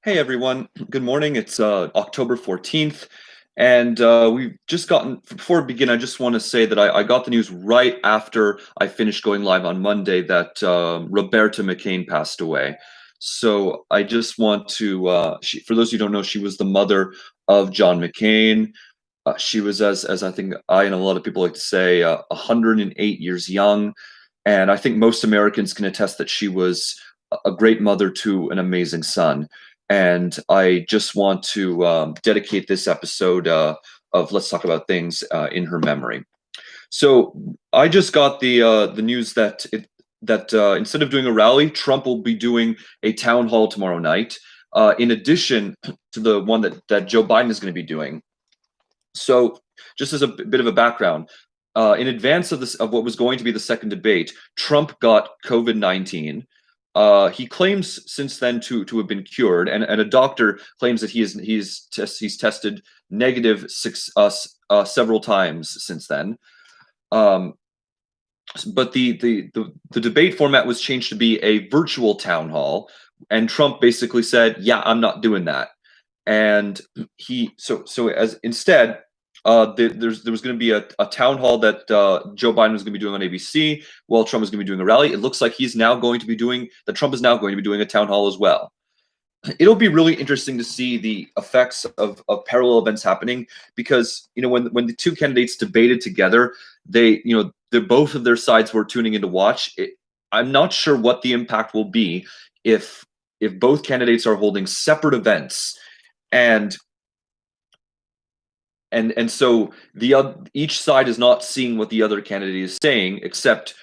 Hey everyone, good morning. It's October 14th, and we've just gotten, before we begin, I just want to say that I got the news right after I finished going live on Monday that Roberta McCain passed away. So I just want to, for those who don't know, she was the mother of John McCain. She was, as I think I and a lot of people like to say, 108 years young. And I think most Americans can attest that she was a great mother to an amazing son. And I just want to dedicate this episode of Let's Talk About Things in her memory. So I just got the news that instead of doing a rally, Trump will be doing a town hall tomorrow night, in addition to the one that Joe Biden is going to be doing. So, just as a bit of a background, in advance of what was going to be the second debate, Trump got COVID-19. He claims since then to have been cured, and a doctor claims that he's tested negative several times since then. Um, but the debate format was changed to be a virtual town hall, and Trump basically said, "Yeah, I'm not doing that." And as instead, there was going to be a town hall that Joe Biden was going to be doing on ABC, while Trump was going to be doing a rally. It looks like Trump is now going to be doing a town hall as well. It'll be really interesting to see the effects of parallel events happening, because when the two candidates debated together, both of their sides were tuning in to watch it. I'm not sure what the impact will be if both candidates are holding separate events, and so each side is not seeing what the other candidate is saying, except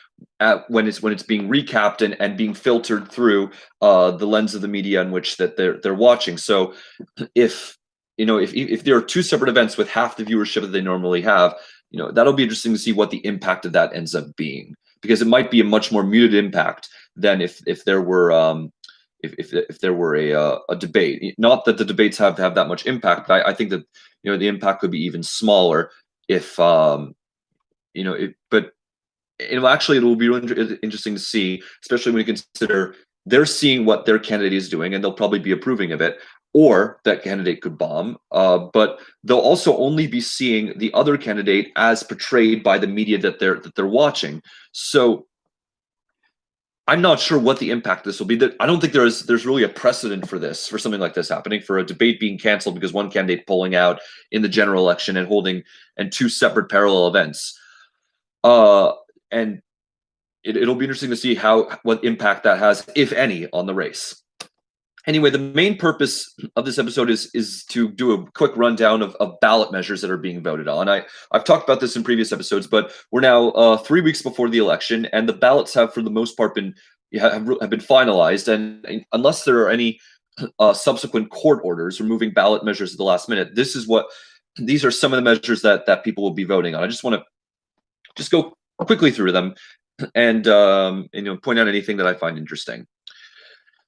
when it's being recapped and being filtered through the lens of the media in which that they're watching. So if if there are two separate events with half the viewership that they normally have, that'll be interesting to see what the impact of that ends up being, because it might be a much more muted impact than if there were if there were a debate. Not that the debates have that much impact, but I think that the impact could be even smaller if but it will be really interesting to see, especially when you consider they're seeing what their candidate is doing, and they'll probably be approving of it, or that candidate could bomb. But they'll also only be seeing the other candidate as portrayed by the media that they're watching. So I'm not sure what the impact this will be. I don't think there's really a precedent for something like this happening, for a debate being canceled because one candidate pulling out in the general election and holding two separate parallel events. And it'll be interesting to see what impact that has, if any, on the race. Anyway, the main purpose of this episode is to do a quick rundown of ballot measures that are being voted on. I've talked about this in previous episodes, but we're now 3 weeks before the election, and the ballots have, for the most part, been finalized. And unless there are any subsequent court orders removing ballot measures at the last minute, these are some of the measures that people will be voting on. I just want to just go quickly through them and point out anything that I find interesting.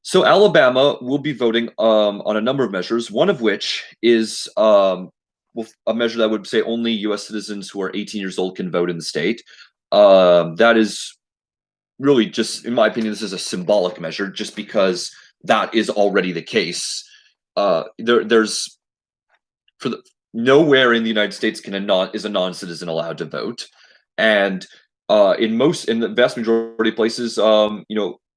So Alabama will be voting on a number of measures, one of which is a measure that would say only U.S. citizens who are 18 years old can vote in the state. That is really just, in my opinion, this is a symbolic measure, just because that is already the case. There's nowhere in the United States is a non-citizen allowed to vote, and in the vast majority of places,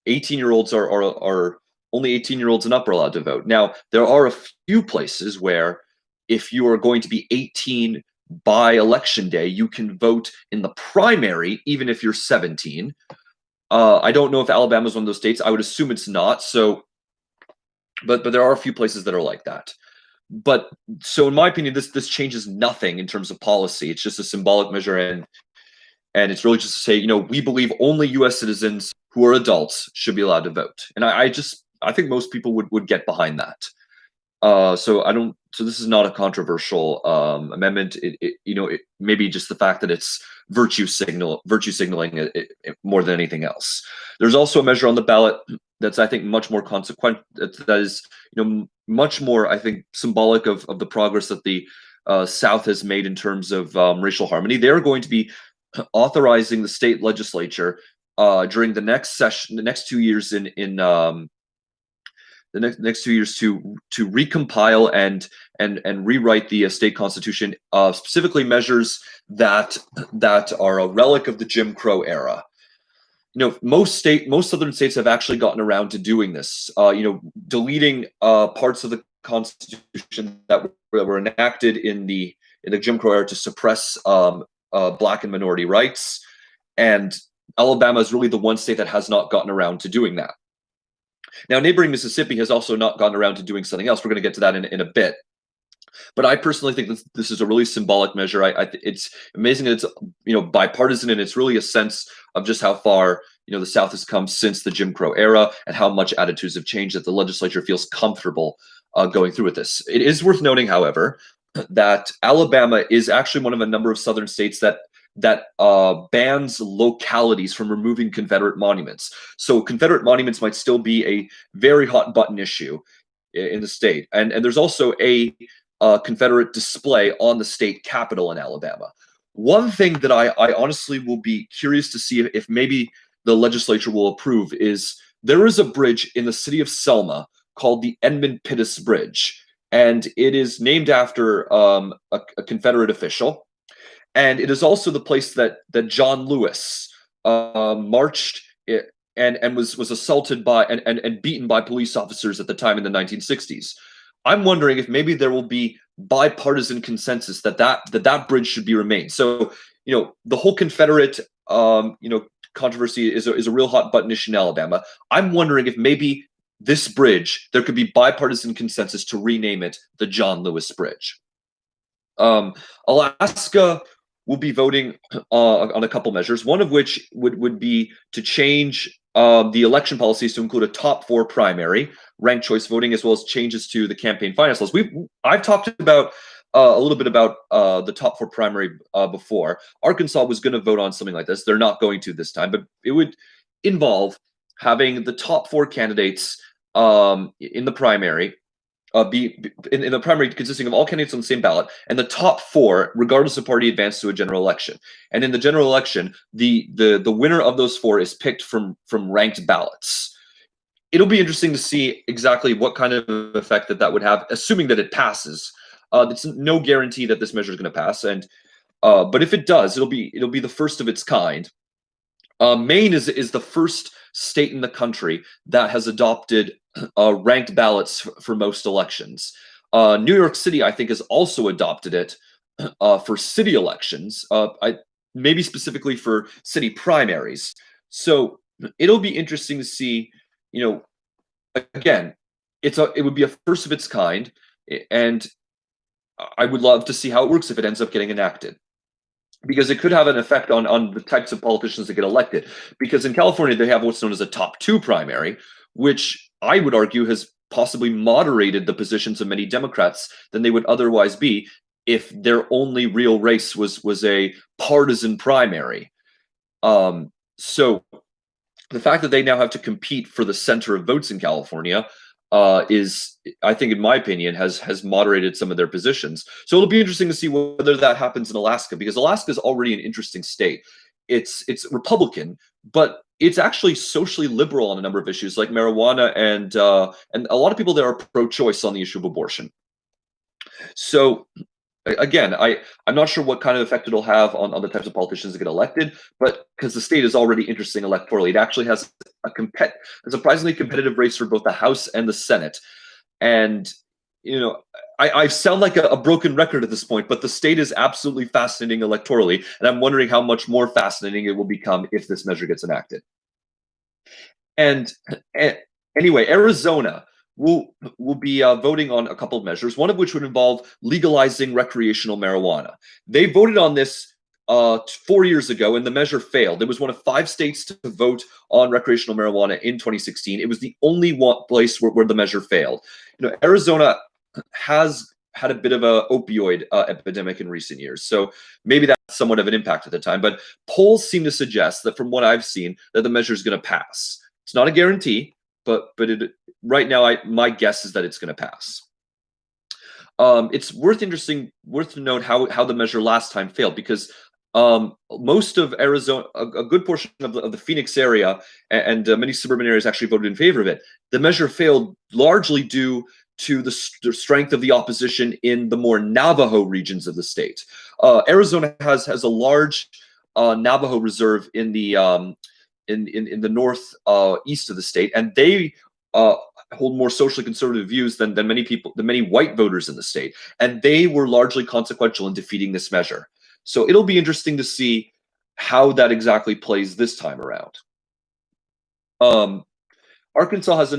18-year-olds are only 18-year-olds and up are allowed to vote. Now, there are a few places where, if you are going to be 18 by election day, you can vote in the primary, even if you're 17. I don't know if Alabama is one of those states. I would assume it's not. So, but there are a few places that are like that. But so, in my opinion, this changes nothing in terms of policy. It's just a symbolic measure, and it's really just to say, we believe only U.S. citizens who are adults should be allowed to vote. And I think most people would get behind that. So this is not a controversial amendment. It maybe just the fact that it's virtue signaling more than anything else. There's also a measure on the ballot that's, I think, much more consequent. That is, much more, I think, symbolic of the progress that the South has made in terms of racial harmony. They're going to be authorizing the state legislature during the next 2 years the next 2 years to recompile and rewrite the state constitution, specifically measures that are a relic of the Jim Crow era. Most southern states have actually gotten around to doing this. Deleting parts of the Constitution that were enacted in the Jim Crow era to suppress Black and minority rights, and Alabama is really the one state that has not gotten around to doing that. Now, neighboring Mississippi has also not gotten around to doing something else. We're going to get to that in a bit. But I personally think this is a really symbolic measure. It's amazing that it's bipartisan, and it's really a sense of just how far the South has come since the Jim Crow era, and how much attitudes have changed, that the legislature feels comfortable going through with this. It is worth noting, however, that Alabama is actually one of a number of southern states that bans localities from removing Confederate monuments. So Confederate monuments might still be a very hot button issue in the state, and there's also a Confederate display on the state capitol in Alabama. One thing that I honestly will be curious to see if maybe the legislature will approve is there is a bridge in the city of Selma called the Edmund Pittis Bridge, and it is named after a Confederate official, and it is also the place that John Lewis marched and was assaulted by and beaten by police officers at the time in the 1960s. I'm wondering if maybe there will be bipartisan consensus that bridge should be remained. So, the whole Confederate, controversy is a real hot button issue in Alabama. I'm wondering if maybe this bridge, there could be bipartisan consensus to rename it the John Lewis Bridge. Alaska will be voting on a couple measures, one of which would be to change the election policies to include a top 4 primary, ranked choice voting, as well as changes to the campaign finance laws. I've talked about a little bit about the top 4 primary before. Arkansas was going to vote on something like this. They're not going to this time, but it would involve having the top 4 candidates in the primary be in the primary, consisting of all candidates on the same ballot, and the top 4, regardless of party, advance to a general election. And in the general election, the winner of those 4 is picked from ranked ballots. It'll be interesting to see exactly what kind of effect that would have, assuming that it passes. It's no guarantee that this measure is going to pass, and but if it does, it'll be the first of its kind. Maine is the first state in the country that has adopted ranked ballots for most elections. New York City, I think, has also adopted it for city elections, maybe specifically for city primaries. So it'll be interesting to see. Again, it would be a first of its kind, and I would love to see how it works if it ends up getting enacted, because it could have an effect on the types of politicians that get elected. Because in California, they have what's known as a top 2 primary, which I would argue has possibly moderated the positions of many Democrats than they would otherwise be if their only real race was a partisan primary. So the fact that they now have to compete for the center of votes in California is, I think, in my opinion, has moderated some of their positions. So it'll be interesting to see whether that happens in Alaska, because Alaska is already an interesting state. It's Republican, but it's actually socially liberal on a number of issues like marijuana, and a lot of people there are pro-choice on the issue of abortion. So again, I'm not sure what kind of effect it'll have on the types of politicians that get elected, but because the state is already interesting electorally, it actually has a surprisingly competitive race for both the House and the Senate. And I sound like a broken record at this point, but the state is absolutely fascinating electorally, and I'm wondering how much more fascinating it will become if this measure gets enacted. And anyway, Arizona will be voting on a couple of measures, one of which would involve legalizing recreational marijuana. They voted on this 4 years ago, and the measure failed. It was one of 5 states to vote on recreational marijuana in 2016. It was the only one place where the measure failed. Arizona has had a bit of a opioid epidemic in recent years, so maybe that's somewhat of an impact at the time. But polls seem to suggest that, from what I've seen, that the measure is going to pass. It's not a guarantee, but right now, my guess is that it's going to pass. It's worth to note how the measure last time failed, because Most of Arizona, a good portion of the Phoenix area and many suburban areas actually voted in favor of it. The measure failed largely due to the strength of the opposition in the more Navajo regions of the state. Arizona has a large Navajo reserve in the north east of the state, and they hold more socially conservative views than many white voters in the state, and they were largely consequential in defeating this measure. So it'll be interesting to see how that exactly plays this time around. Arkansas has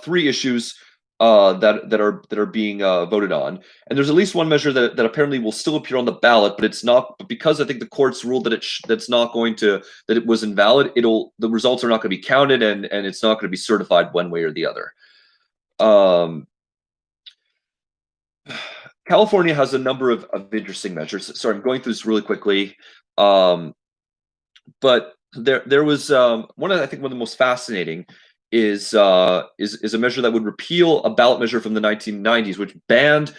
three issues that are being voted on, and there's at least one measure that apparently will still appear on the ballot, but it's not. But because I think the courts ruled that it was invalid, the results are not going to be counted, and it's not going to be certified one way or the other. Um, California has a number of interesting measures. Sorry, I'm going through this really quickly. But there was one of the most fascinating is a measure that would repeal a ballot measure from the 1990s, which banned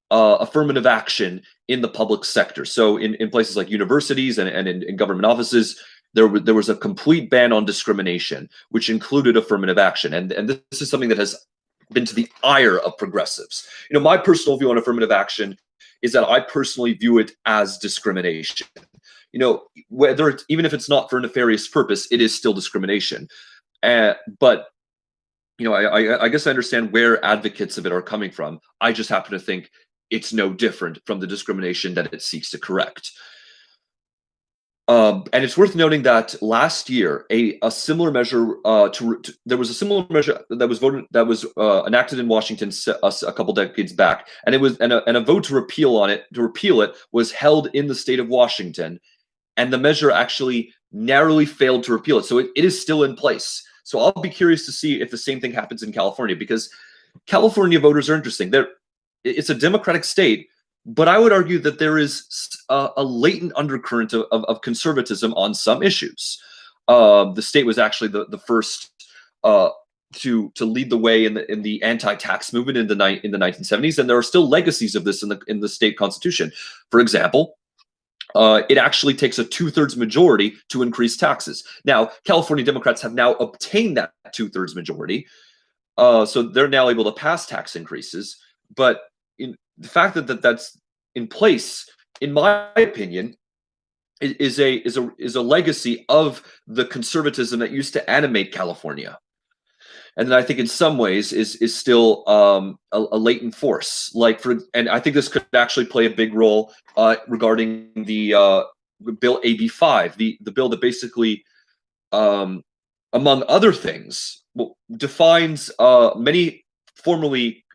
affirmative action in the public sector. So in places like universities and in government offices, there was a complete ban on discrimination, which included affirmative action. And this is something that has been to the ire of progressives. My personal view on affirmative action is that I personally view it as discrimination. Whether even if it's not for a nefarious purpose, it is still discrimination. But I guess I understand where advocates of it are coming from. I just happen to think it's no different from the discrimination that it seeks to correct. And it's worth noting that last year, a similar measure there was a similar measure that was enacted in Washington a couple decades back, and a vote to repeal it was held in the state of Washington, and the measure actually narrowly failed to repeal it. So it is still in place. So I'll be curious to see if the same thing happens in California, because California voters are interesting. It's a Democratic state, but I would argue that there is a latent undercurrent of conservatism on some issues. The state was actually the first to lead the way in the anti-tax movement in the 1970s, and there are still legacies of this in the state constitution. For example, it actually takes a 2/3 majority to increase taxes. Now, California Democrats have now obtained that 2/3 majority, so they're now able to pass tax increases. But the fact that that's in place, in my opinion, is a legacy of the conservatism that used to animate California, and then I think in some ways is still a latent force. And I think this could actually play a big role regarding the bill AB 5, the bill that basically, among other things, defines many formerly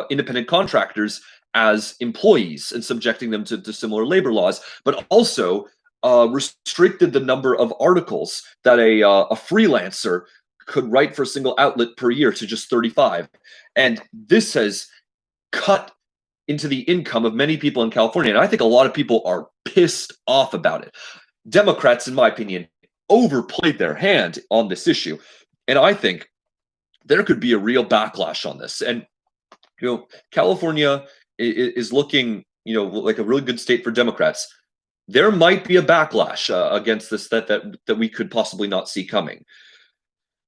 independent contractors as employees and subjecting them to similar labor laws, but also restricted the number of articles that a freelancer could write for a single outlet per year to just 35. And this has cut into the income of many people in California. And I think a lot of people are pissed off about it. Democrats, in my opinion, overplayed their hand on this issue. And I think there could be a real backlash on this. And, California is looking, like a really good state for Democrats. There might be a backlash against this that we could possibly not see coming.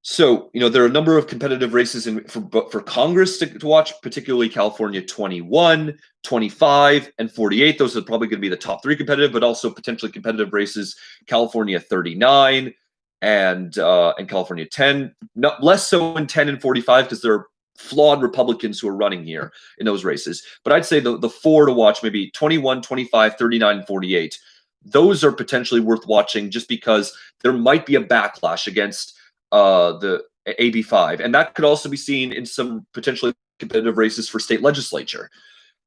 So, there are a number of competitive races for Congress to watch, particularly California 21, 25, and 48. Those are probably going to be the top three competitive, but also potentially competitive races, California 39 and California 10. Not less so in 10 and 45 because there are flawed Republicans who are running here in those races. But I'd say the four to watch, maybe 21, 25, 39, and 48. Those are potentially worth watching just because there might be a backlash against the AB 5, and that could also be seen in some potentially competitive races for state legislature.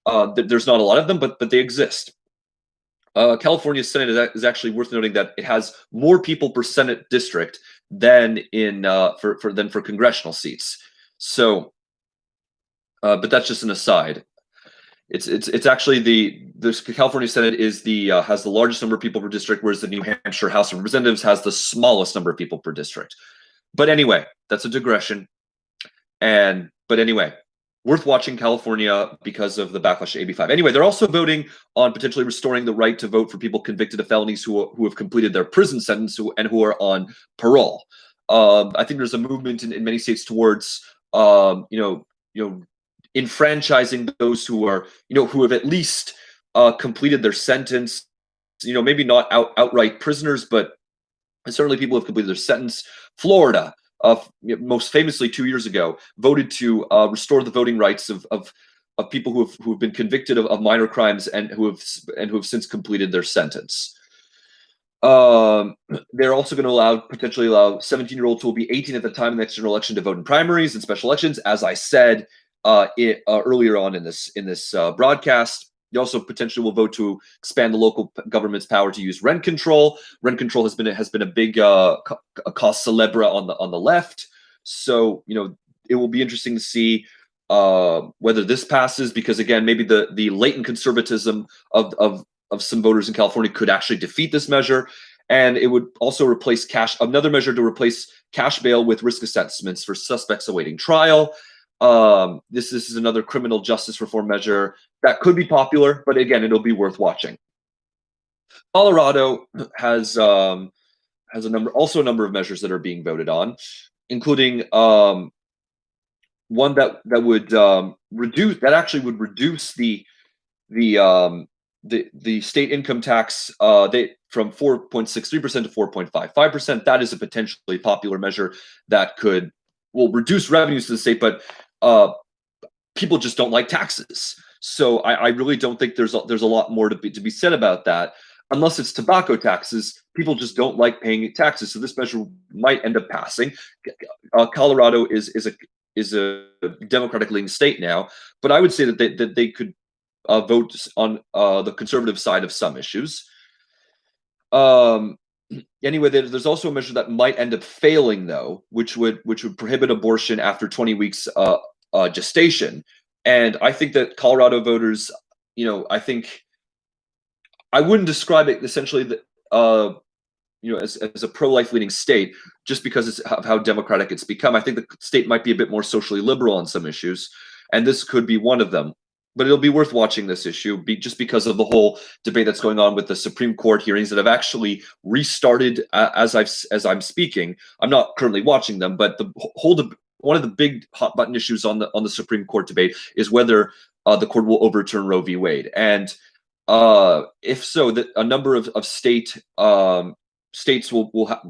There's not a lot of them, but they exist. California Senate is actually worth noting that it has more people per Senate district than for congressional seats. So, but that's just an aside. It's actually the California Senate has the largest number of people per district, whereas the New Hampshire House of Representatives has the smallest number of people per district. But anyway, that's a digression. But anyway, worth watching California because of the backlash to AB5. Anyway, they're also voting on potentially restoring the right to vote for people convicted of felonies who have completed their prison sentence and who are on parole. I think there's a movement in many states towards enfranchising those who are who have at least completed their sentence. Maybe not outright prisoners, but certainly people who have completed their sentence. Florida, most famously 2 years ago, voted to restore the voting rights of people who have been convicted of minor crimes and who have since completed their sentence. Um, they're also going to potentially allow 17-year-olds who will be 18 at the time of the next general election to vote in primaries and special elections, as I said earlier on in this broadcast. They also potentially will vote to expand the local government's power to use rent control. Rent control has been a big cause célèbre on the left. So it will be interesting to see whether this passes, because again, maybe the latent conservatism of some voters in California could actually defeat this measure. And it would also replace another measure to replace cash bail with risk assessments for suspects awaiting trial. This is another criminal justice reform measure that could be popular, but again, it'll be worth watching. Colorado has a number of measures that are being voted on, including one that would reduce the state income tax from 4.63% to 4.55%. That is a potentially popular measure that will reduce revenues to the state, but people just don't like taxes. So I really don't think there's a lot more to be said about that, unless it's tobacco taxes. People just don't like paying taxes, so this measure might end up passing. Colorado is a Democratic-leaning state now, but I would say that they could vote on the conservative side of some issues. Anyway, there's also a measure that might end up failing, though, which would prohibit abortion after 20 weeks gestation. And I think that Colorado voters, I think I wouldn't describe it essentially as a pro-life leaning state just because of how democratic it's become. I think the state might be a bit more socially liberal on some issues, and this could be one of them. But it'll be worth watching this issue just because of the whole debate that's going on with the Supreme Court hearings that have actually restarted as I'm speaking. I'm not currently watching them, but one of the big hot button issues on the Supreme Court debate is whether the court will overturn Roe v. Wade, and if so, that a number of states will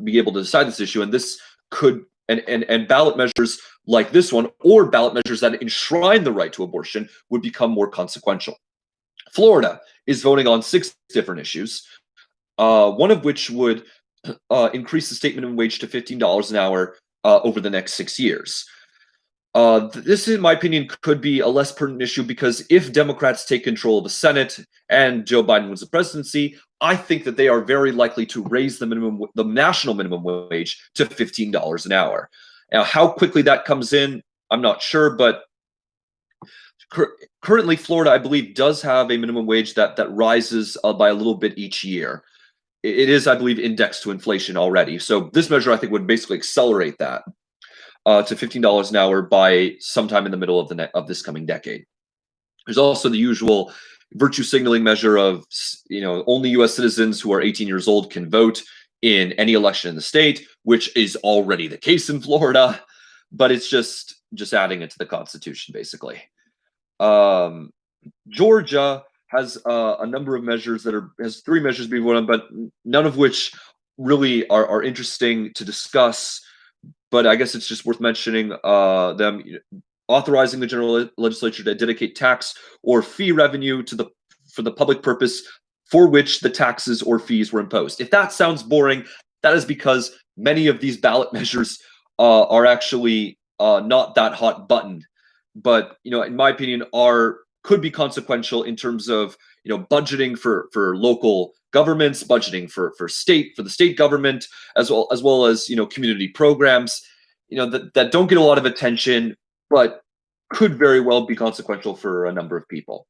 be able to decide this issue, and this could and ballot measures like this one, or ballot measures that enshrine the right to abortion, would become more consequential. Florida is voting on 6 different issues, one of which would increase the state minimum wage to $15 an hour over the next 6 years. This, in my opinion, could be a less pertinent issue because if Democrats take control of the Senate and Joe Biden wins the presidency, I think that they are very likely to raise the national minimum wage to $15 an hour. Now, how quickly that comes in, I'm not sure, but currently Florida, I believe, does have a minimum wage that rises by a little bit each year. It is, I believe, indexed to inflation already. So this measure, I think, would basically accelerate that to $15 an hour by sometime in the middle of this coming decade. There's also the usual virtue signaling measure of, only U.S. citizens who are 18 years old can vote in any election in the state, which is already the case in Florida, but it's just adding it to the Constitution, basically. Georgia has a number of measures has 3 measures being voted on, but none of which really are interesting to discuss. But I guess it's just worth mentioning them authorizing the general legislature to dedicate tax or fee revenue for the public purpose for which the taxes or fees were imposed. If that sounds boring, that is because many of these ballot measures are actually not that hot button, but in my opinion, could be consequential in terms of budgeting for local governments, budgeting for the state government, as well as community programs that don't get a lot of attention, but could very well be consequential for a number of people.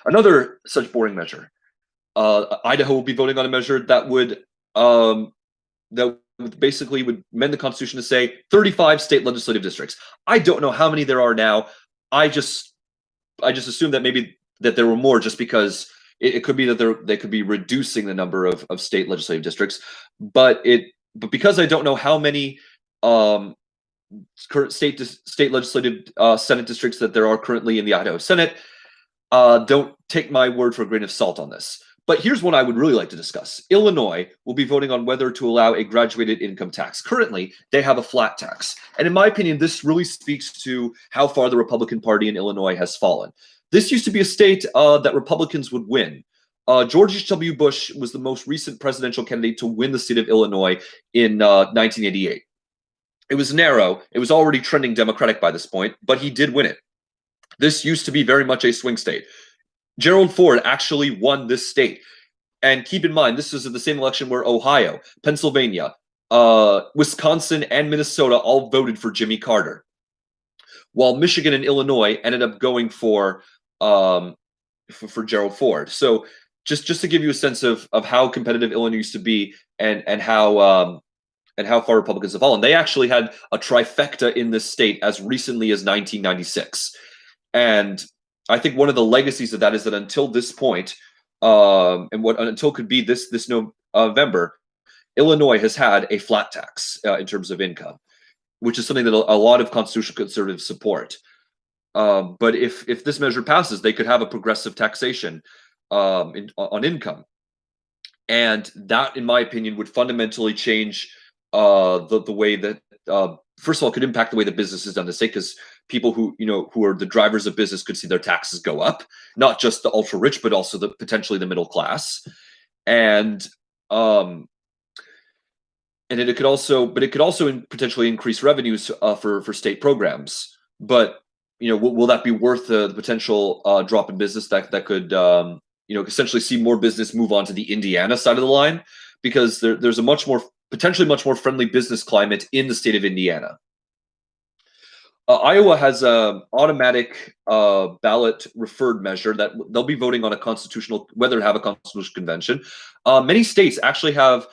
Another such boring measure, Idaho will be voting on a measure that would basically would amend the Constitution to say 35 state legislative districts. I don't know how many there are now. I just assumed that maybe that there were more, just because it could be that they could be reducing the number of state legislative districts, but because I don't know how many um, current state legislative Senate districts that there are currently in the Idaho Senate, don't take my word for a grain of salt on this. But here's one I would really like to discuss. Illinois will be voting on whether to allow a graduated income tax. Currently, they have a flat tax. And in my opinion, this really speaks to how far the Republican Party in Illinois has fallen. This used to be a state that Republicans would win. George H.W. Bush was the most recent presidential candidate to win the state of Illinois in 1988. It was narrow. It was already trending Democratic by this point, but he did win it. This used to be very much a swing state. Gerald Ford actually won this state. And keep in mind, this was the same election where Ohio, Pennsylvania, Wisconsin, and Minnesota all voted for Jimmy Carter, while Michigan and Illinois ended up going for Gerald Ford. So just to give you a sense of how competitive Illinois used to be, and how far Republicans have fallen. They actually had a trifecta in this state as recently as 1996. And I think one of the legacies of that is that until this point, until could be this November, Illinois has had a flat tax in terms of income, which is something that a lot of constitutional conservatives support. But if this measure passes, they could have a progressive taxation on income, and that, in my opinion, would fundamentally change the way that, first of all, could impact the way the business is done in the state, because people who are the drivers of business could see their taxes go up, not just the ultra rich, but also potentially the middle class, and it could also potentially increase revenues for state programs. But will that be worth the potential drop in business that could essentially see more business move on to the Indiana side of the line, because there's a potentially much more friendly business climate in the state of Indiana. Iowa has an automatic ballot referred measure that they'll be voting on whether to have a constitutional convention. Many states actually have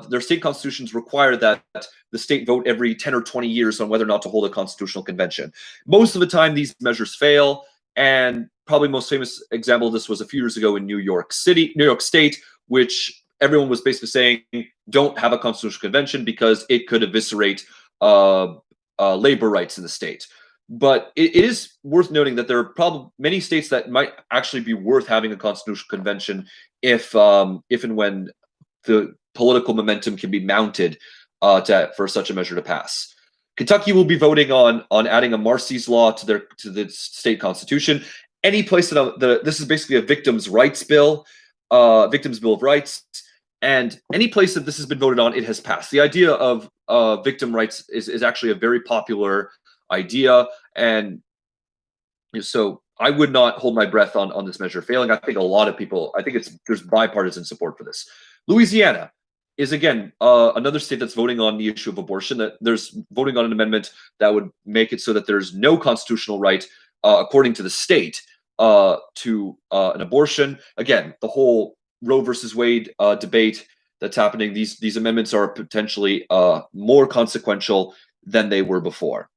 their state constitutions require that the state vote every 10 or 20 years on whether or not to hold a constitutional convention. Most of the time, these measures fail, and probably most famous example of this was a few years ago in New York State, which everyone was basically saying don't have a constitutional convention because it could eviscerate labor rights in the state. But it is worth noting that there are probably many states that might actually be worth having a constitutional convention if and when the political momentum can be mounted for such a measure to pass. Kentucky will be voting on adding a Marsy's Law to the state constitution. Any place this is basically a victims' rights bill, Victims' Bill of Rights. And any place that this has been voted on, it has passed. The idea of victim rights is actually a very popular idea, and so I would not hold my breath on this measure failing. I think a lot of people, there's bipartisan support for this. Louisiana is again another state that's voting on the issue of abortion. That there's voting on an amendment that would make it so that there's no constitutional right, according to the state, to an abortion. Again, the whole Roe versus Wade debate that's happening. These amendments are potentially more consequential than they were before.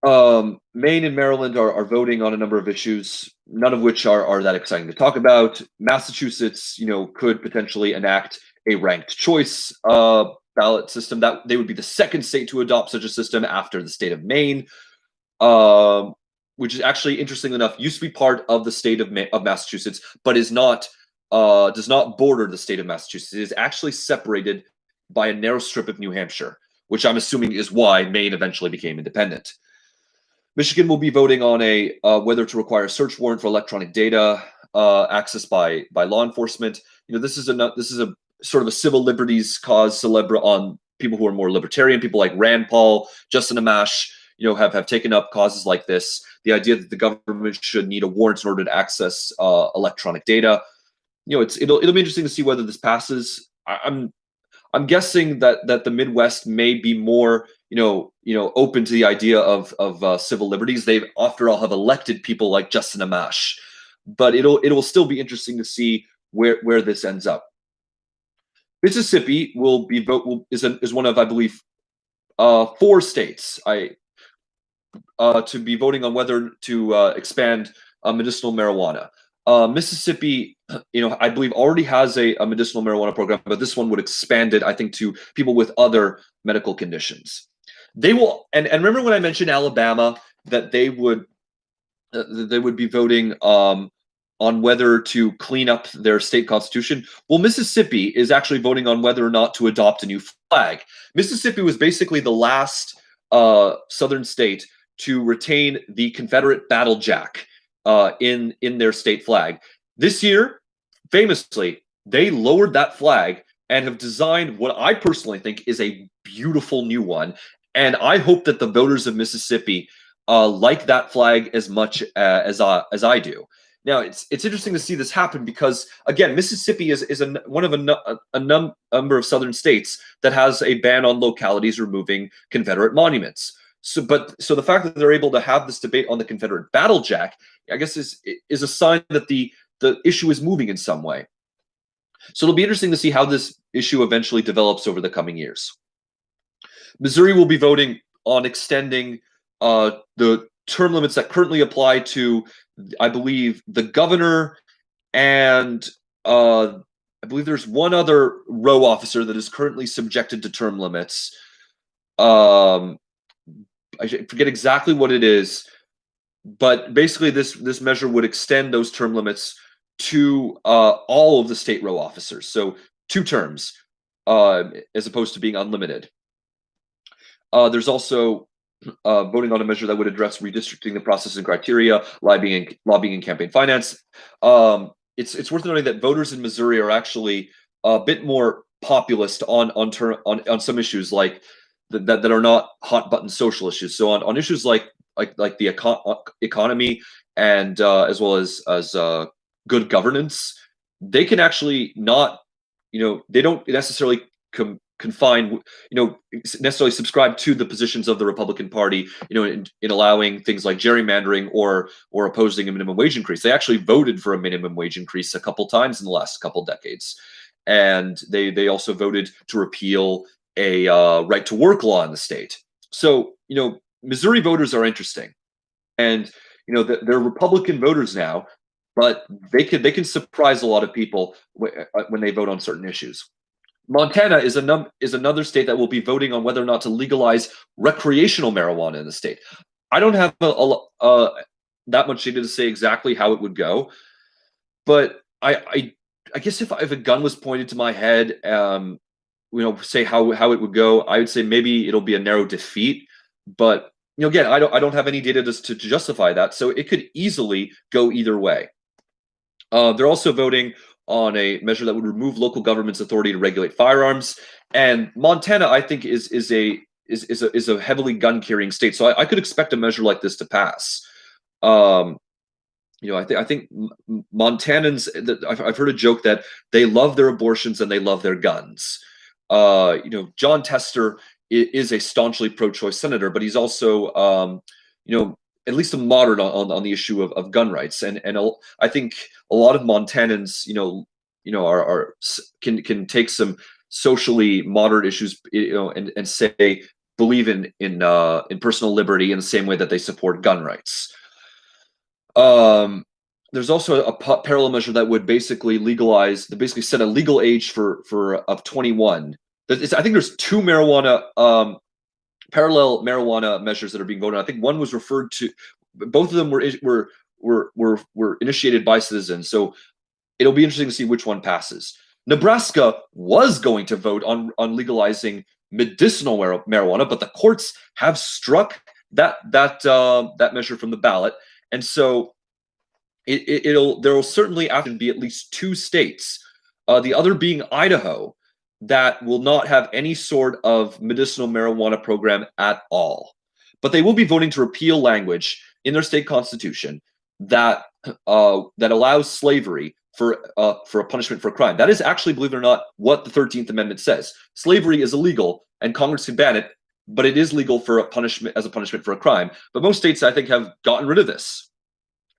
Maine and Maryland are voting on a number of issues, none of which are that exciting to talk about. Massachusetts, could potentially enact a ranked choice ballot system. That they would be the second state to adopt such a system after the state of Maine. Which is actually, interestingly enough, used to be part of the state of Massachusetts, but does not border the state of Massachusetts. It is actually separated by a narrow strip of New Hampshire, which I'm assuming is why Maine eventually became independent. Michigan will be voting on whether to require a search warrant for electronic data access by law enforcement. This is a sort of a civil liberties cause celebre on people who are more libertarian, people like Rand Paul, Justin Amash. Have taken up causes like this. The idea that the government should need a warrant in order to access electronic data. It'll be interesting to see whether this passes. I'm guessing that the Midwest may be more open to the idea of civil liberties. They, after all, have elected people like Justin Amash, but it'll still be interesting to see where this ends up. Mississippi is one of, I believe, 4 states. to be voting on whether to expand medicinal marijuana. Mississippi, I believe already has a medicinal marijuana program, but this one would expand it, I think, to people with other medical conditions. They will, and remember when I mentioned Alabama that they would be voting on whether to clean up their state constitution. Well, Mississippi is actually voting on whether or not to adopt a new flag. Mississippi was basically the last southern state to retain the Confederate battle jack in their state flag. This year, famously, they lowered that flag and have designed what I personally think is a beautiful new one. And I hope that the voters of Mississippi like that flag as much as I do. Now, it's interesting to see this happen because, again, Mississippi is one of a number of southern states that has a ban on localities removing Confederate monuments. So the fact that they're able to have this debate on the Confederate battle jack, I guess, is a sign that the issue is moving in some way. So it'll be interesting to see how this issue eventually develops over the coming years. Missouri will be voting on extending the term limits that currently apply to, I believe, the governor and I believe there's one other row officer that is currently subjected to term limits. I forget exactly what it is, but basically this measure would extend those term limits to all of the state row officers. So 2 terms as opposed to being unlimited. There's also voting on a measure that would address redistricting the process and criteria, lobbying and campaign finance. It's worth noting that voters in Missouri are actually a bit more populist on some issues like that are not hot button social issues. So on issues like the economy and as well as good governance, they can actually not, they don't necessarily confine, necessarily subscribe to the positions of the Republican Party, in allowing things like gerrymandering or opposing a minimum wage increase. They actually voted for a minimum wage increase a couple times in the last couple decades, and they also voted to repeal a right to work law in the state. So Missouri voters are interesting, and they're Republican voters now, but they can surprise a lot of people when they vote on certain issues. Montana is another state that will be voting on whether or not to legalize recreational marijuana in the state. I don't have that much data to say exactly how it would go, but I guess if a gun was pointed to my head, say how it would go, I would say maybe it'll be a narrow defeat. But again, I don't have any data to justify that, so it could easily go either way. They're also voting on a measure that would remove local government's authority to regulate firearms. And Montana, I think, is a heavily gun carrying state, so I could expect a measure like this to pass. I think Montanans. I've heard a joke that they love their abortions and they love their guns. John Tester is a staunchly pro-choice senator, but he's also at least a moderate on the issue of gun rights, and I think a lot of Montanans, can take some socially moderate issues, and say believe in personal liberty in the same way that they support gun rights. There's also a parallel measure that would basically set a legal age of 21. I think there's 2 parallel marijuana measures that are being voted on. I think one was referred to. Both of them were initiated by citizens. So it'll be interesting to see which one passes. Nebraska was going to vote on legalizing medicinal marijuana, but the courts have struck that measure from the ballot, and so there will certainly have to be at least 2 states, the other being Idaho, that will not have any sort of medicinal marijuana program at all. But they will be voting to repeal language in their state constitution that allows slavery for a punishment for a crime. That is actually, believe it or not, what the 13th Amendment says. Slavery is illegal, and Congress can ban it, but it is legal for a punishment for a crime. But most states, I think, have gotten rid of this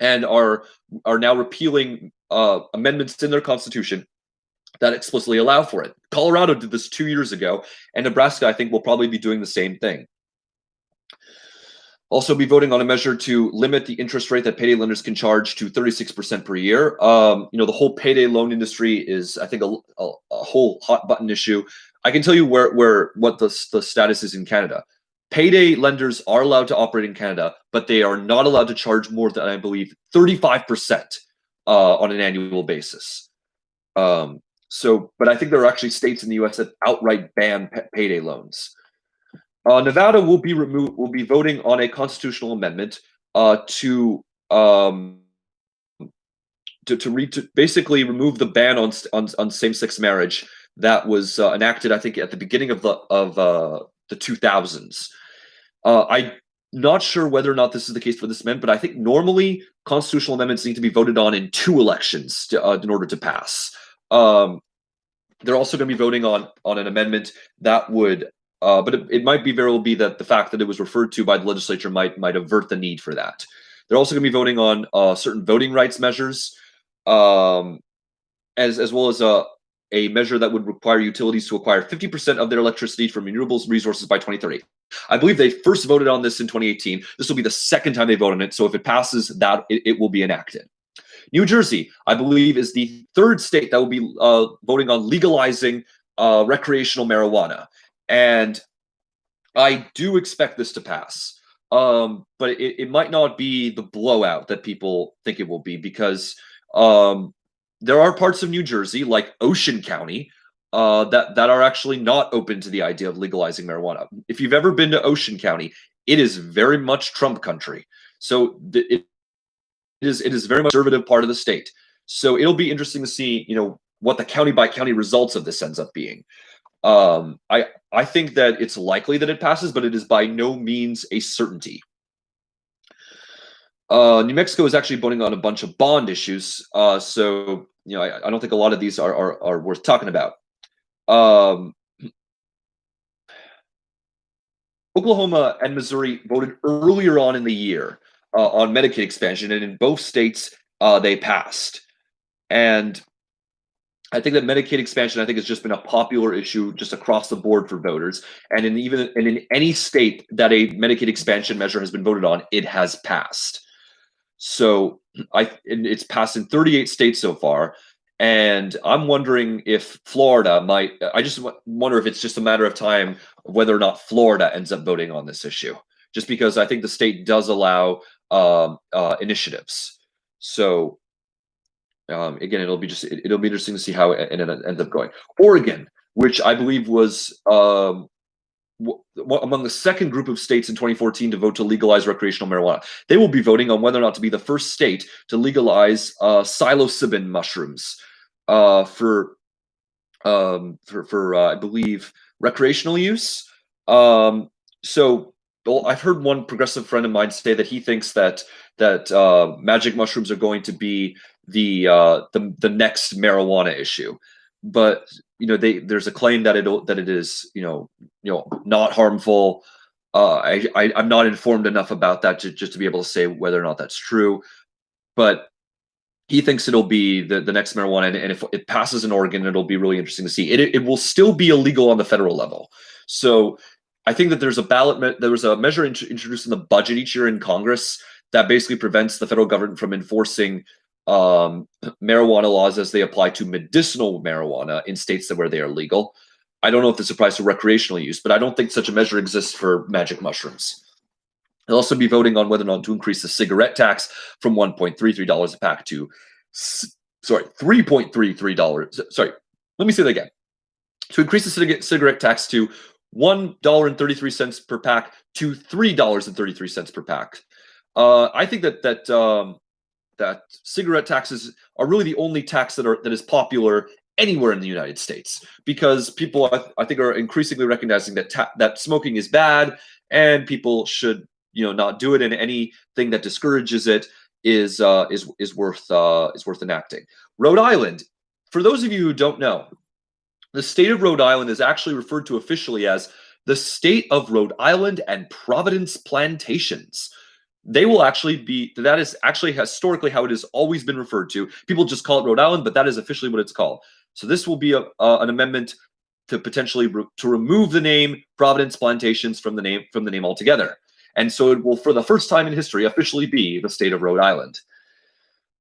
and are now repealing amendments in their constitution that explicitly allow for it. Colorado did this 2 years ago, and Nebraska, I think, will probably be doing the same thing. Also be voting on a measure to limit the interest rate that payday lenders can charge to 36% per year. The whole payday loan industry is, I think, a whole hot button issue. I can tell you what the status is in Canada. Payday lenders are allowed to operate in Canada, but they are not allowed to charge more than, I believe, 35% on an annual basis. But I think there are actually states in the U.S. that outright ban payday loans. Nevada will be voting on a constitutional amendment to basically remove the ban on same-sex marriage that was enacted, I think, at the beginning of the 2000s. I'm not sure whether or not this is the case for this amendment, but I think normally constitutional amendments need to be voted on in 2 elections in order to pass. They're also going to be voting on an amendment that would, but it might very well be that the fact that it was referred to by the legislature might avert the need for that. They're also going to be voting on certain voting rights measures, as well as a measure that would require utilities to acquire 50% of their electricity from renewable resources by 2030. I believe they first voted on this in 2018. This will be the second time they vote on it. So if it passes, it will be enacted. New Jersey, I believe, is the third state that will be voting on legalizing recreational marijuana. And I do expect this to pass. But it might not be the blowout that people think it will be, because there are parts of New Jersey, like Ocean County, that are actually not open to the idea of legalizing marijuana. If you've ever been to Ocean County, it is very much Trump country. So it is very much a conservative part of the state. So it'll be interesting to see, what the county by county results of this ends up being. I think that it's likely that it passes, but it is by no means a certainty. New Mexico is actually voting on a bunch of bond issues, so I don't think a lot of these are worth talking about. Oklahoma and Missouri voted earlier on in the year on Medicaid expansion, and in both states they passed. And I think that Medicaid expansion, has just been a popular issue just across the board for voters. And in any state that a Medicaid expansion measure has been voted on, it has passed. So it's passed in 38 states so far. And I'm wondering if Florida might. I just wonder if it's just a matter of time whether or not Florida ends up voting on this issue, just because I think the state does allow initiatives. So again, it'll be interesting to see how it ends up going. Oregon, which I believe was among the second group of states in 2014 to vote to legalize recreational marijuana, they will be voting on whether or not to be the first state to legalize psilocybin mushrooms for I believe recreational use. So I've heard one progressive friend of mine say that he thinks that magic mushrooms are going to be the next marijuana issue, but there's a claim that it is not harmful. I'm not informed enough about that just to be able to say whether or not that's true, but he thinks it'll be the next marijuana, and if it passes in Oregon, it'll be really interesting to see. It will still be illegal on the federal level. So I think that there was a measure introduced in the budget each year in Congress that basically prevents the federal government from enforcing marijuana laws as they apply to medicinal marijuana in states where they are legal. I don't know if this applies to recreational use, but I don't think such a measure exists for magic mushrooms. They'll also be voting on whether or not to increase the cigarette tax from $1.33 a pack to, $3.33. Sorry, let me say that again. To increase the cigarette tax to $1.33 per pack to $3.33 per pack. I think that cigarette taxes are really the only tax that is popular anywhere in the United States, because people, I think, are increasingly recognizing that smoking is bad and people should not do it, and anything that discourages it is worth enacting. Rhode Island, for those of you who don't know, the state of Rhode Island is actually referred to officially as the state of Rhode Island and Providence Plantations. That is actually historically how it has always been referred to. People just call it Rhode Island, but that is officially what it's called. So this will be an amendment to potentially to remove the name Providence Plantations from the name altogether. And so it will, for the first time in history, officially be the state of Rhode Island.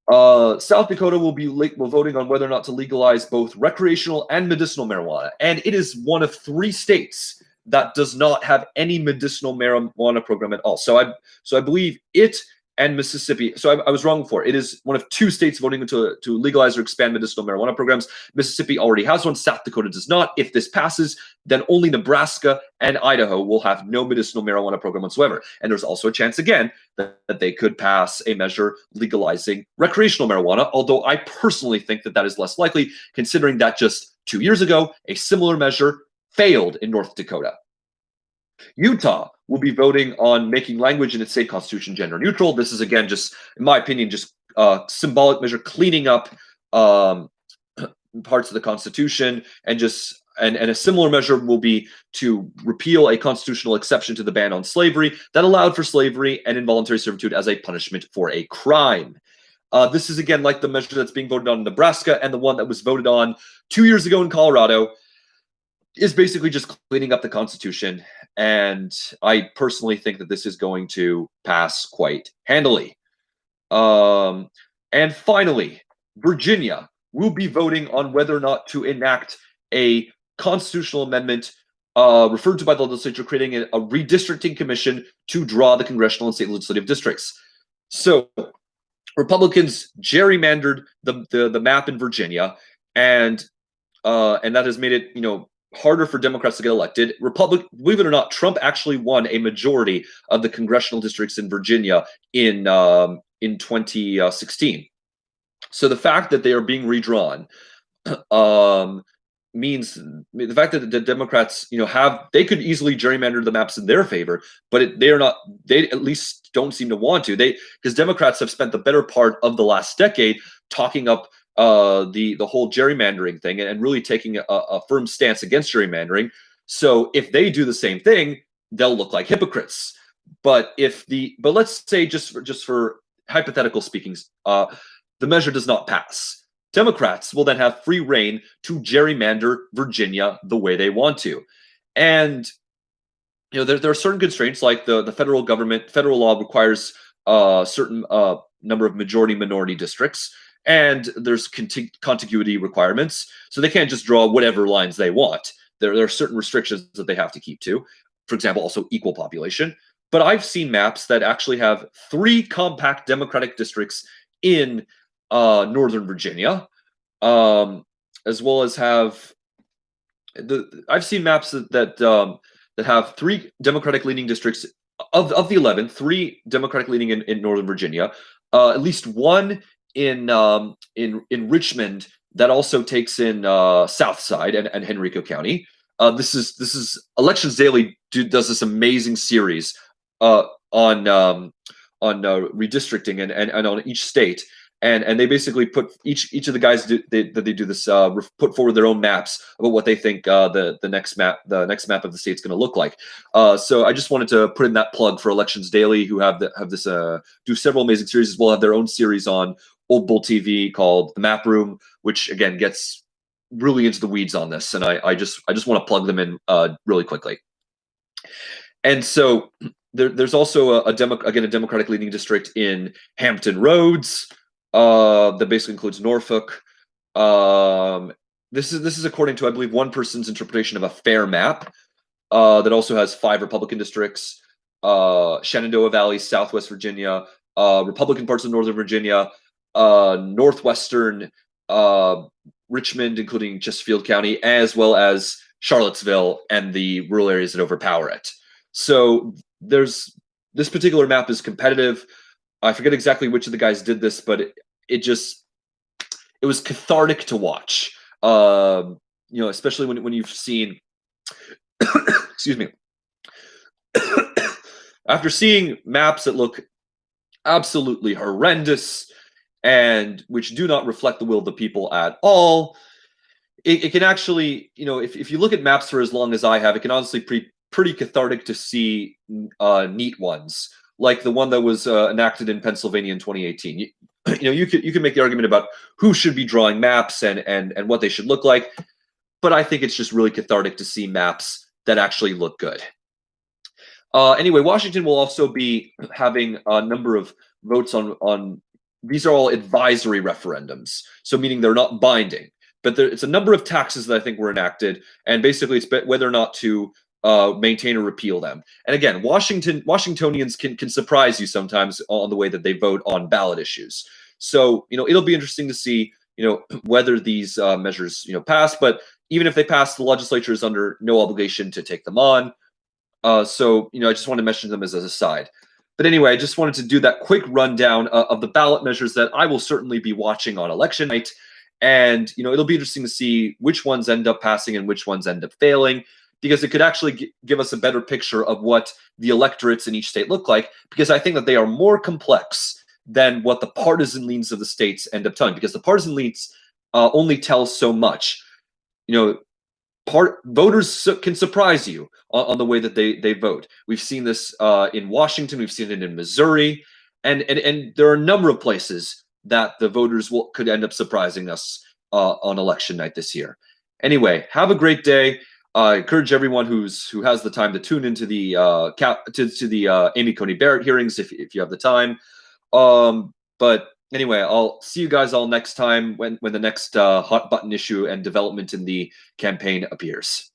South Dakota will be voting on whether or not to legalize both recreational and medicinal marijuana. And it is one of 3 states that does not have any medicinal marijuana program at all. So I believe it and Mississippi. So I was wrong before. It is one of 2 states voting to legalize or expand medicinal marijuana programs. Mississippi already has one. South Dakota does not. If this passes, then only Nebraska and Idaho will have no medicinal marijuana program whatsoever. And there's also a chance, again, that they could pass a measure legalizing recreational marijuana, although I personally think that that is less likely, considering that just 2 years ago, a similar measure failed in North Dakota. Utah will be voting on making language in its state constitution gender neutral. This is, again, just, in my opinion, just a symbolic measure, cleaning up parts of the Constitution, and just and a similar measure will be to repeal a constitutional exception to the ban on slavery that allowed for slavery and involuntary servitude as a punishment for a crime. This is, again, like the measure that's being voted on in Nebraska, and the one that was voted on 2 years ago in Colorado, is basically just cleaning up the Constitution. And I personally think that this is going to pass quite handily. And finally, Virginia will be voting on whether or not to enact a constitutional amendment referred to by the legislature, creating a redistricting commission to draw the congressional and state legislative districts. So Republicans gerrymandered the map in Virginia, and that has made it, harder for Democrats to get elected. Believe it or not, Trump actually won a majority of the congressional districts in Virginia in 2016. So the fact that they are being redrawn means the fact that the Democrats, they could easily gerrymander the maps in their favor, but they at least don't seem to want to. Because Democrats have spent the better part of the last decade talking up the whole gerrymandering thing, and really taking a firm stance against gerrymandering. So if they do the same thing, they'll look like hypocrites. But let's say, just for hypothetical speaking, the measure does not pass. Democrats will then have free reign to gerrymander Virginia the way they want to. And there are certain constraints, like the federal law requires a certain number of majority minority districts, and there's contiguity requirements, so they can't just draw whatever lines they want. There are certain restrictions that they have to keep to. For example, also equal population. But I've seen maps that actually have 3 compact Democratic districts in Northern Virginia, as well as I've seen maps that have 3 Democratic leaning districts of the 11, 3 Democratic leaning in Northern Virginia, at least 1 in Richmond that also takes in South Side and Henrico County. This is Elections Daily does this amazing series on redistricting and on each state, and they basically put each of the guys that they do this put forward their own maps about what they think the next map of the state's going to look like. So I just wanted to put in that plug for Elections Daily, who have this do several amazing series, as well have their own series on Old Bull TV called The Map Room, which again gets really into the weeds on this, and I just want to plug them in really quickly. And so there's also a Democratic leading district in Hampton Roads that basically includes Norfolk. This is according to, I believe, one person's interpretation of a fair map that also has 5 Republican districts: Shenandoah Valley, Southwest Virginia, Republican parts of Northern Virginia, Northwestern Richmond, including Chesterfield County, as well as Charlottesville and the rural areas that overpower it. So this particular map is competitive. I forget exactly which of the guys did this, but it was cathartic to watch. Especially when you've seen, excuse me, after seeing maps that look absolutely horrendous and which do not reflect the will of the people at all, it can actually, if you look at maps for as long as I have, it can honestly pretty cathartic to see neat ones, like the one that was enacted in Pennsylvania in 2018. You can make the argument about who should be drawing maps and what they should look like, but I think it's just really cathartic to see maps that actually look good. Anyway, Washington will also be having a number of votes on these are all advisory referendums, so meaning they're not binding. But it's a number of taxes that I think were enacted, and basically it's whether or not to maintain or repeal them. And again, Washingtonians can surprise you sometimes on the way that they vote on ballot issues. So it'll be interesting to see whether these measures pass. But even if they pass, the legislature is under no obligation to take them on. So I just want to mention them as a side. But anyway, I just wanted to do that quick rundown of the ballot measures that I will certainly be watching on election night. And it'll be interesting to see which ones end up passing and which ones end up failing, because it could actually give us a better picture of what the electorates in each state look like, because I think that they are more complex than what the partisan leans of the states end up telling, because the partisan leans only tell so much. Voters can surprise you on the way that they vote. We've seen this in Washington. We've seen it in Missouri, and there are a number of places that the voters could end up surprising us on election night this year. Anyway, have a great day. I encourage everyone who has the time to tune into the Amy Coney Barrett hearings if you have the time. But anyway, I'll see you guys all next time when the next hot button issue and development in the campaign appears.